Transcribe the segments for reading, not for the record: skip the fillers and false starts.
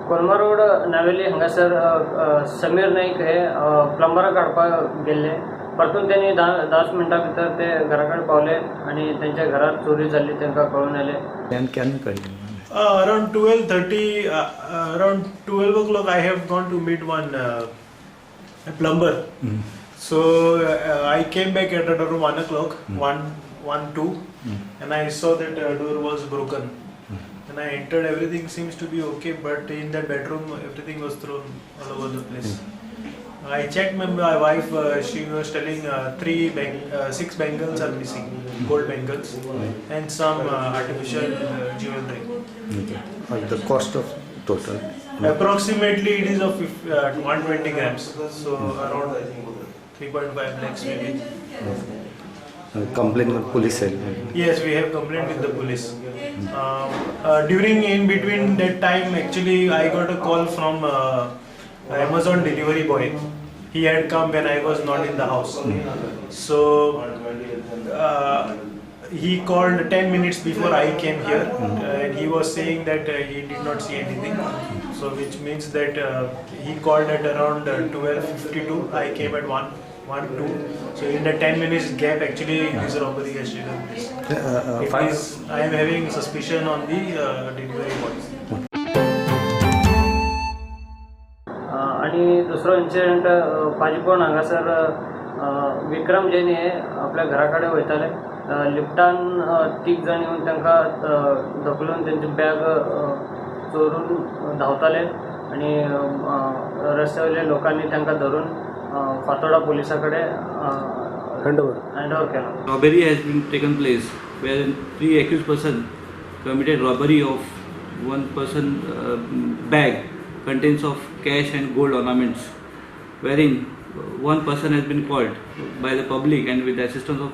कोलमरोड-नावेली हांगासर समीर नाईक हे प्लंबर काडपाक गेल्ले. परतून त्यांनी 10 मिनटां भितर ते घरा कडेन पावले आणि त्यांच्या घरात चोरी जाल्ली तांकां कळून आयलें. Around 12:30, around 12 o'clock, I have gone to meet one a plumber. So I came back at around 1 o'clock, 1-2, and I saw that door was broken. And I entered. Everything seems to be okay, but in that bedroom, everything was thrown all over the place. I checked my wife. She was telling 6 bangles are missing, gold bangles, and some artificial jewelry. Okay. The cost of total? Approximately, it is of 120 grams, so around 3.5 lakhs maybe. Complaint with police? Yes, we have complained with the police. During in between that time, actually, I got a call from Amazon delivery boy. He had come when I was not in the house. So he called 10 minutes before I came here, and he was saying that he did not see anything. So which means that he called at around 12:52. I came at 1-2. So in the 10 minutes gap, actually, this robbery has taken place. I am having suspicion on the delivery boy. आणि दुसरो incident पाजीफोंड हांगासर विक्रम जैन हे आपल्या घरा कडेन वयताले. लिफ्टान 3 जाण येवन तांकां धकलून तेंची बॅग चोरून धांवताले आणि रस्त्यावयल्या लोकांनी तांकां धरून फातोर्डा पोलिसा कडेन हँडओवर केला. Robbery has been taken place wherein 3 accused person committed robbery of one person bag contains of cash and gold ornaments, wherein one person has been called by the public and with the assistance of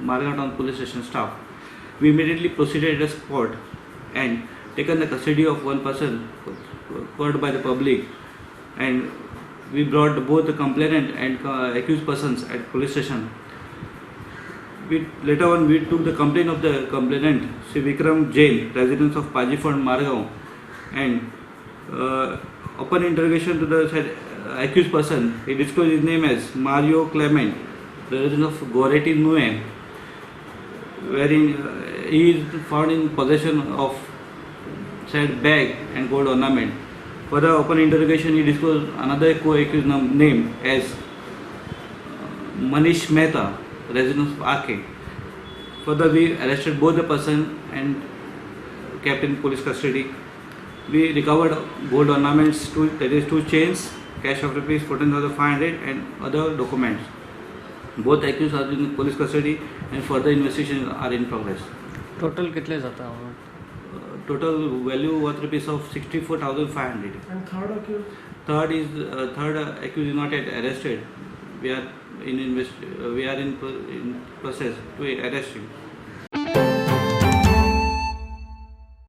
Margao Police Station staff. We immediately proceeded at the spot and taken the custody of one person called by the public, and we brought both the complainant and accused persons at police station. Later on, we took the complaint of the complainant, Sri Vikram Jain, resident of Pajifond Margao, and upon interrogation to the accused person, he disclosed his name as Mario Clemente, resident of Goroti, Nuvem, wherein he is found in possession of said bag and gold ornament. Further, upon interrogation, he disclosed another co-accused name as Manish Mehta, resident of RK. Further, we arrested both the person and kept in police custody. We recovered gold ornaments, 2 chains, cash of rupees 14,500 and other documents. Both accused are in police custody and further investigations are in progress. Total कितले जाता? Total value was rupees of 64,500. And third accused? Third accused is not yet arrested. We are in process to arrest him.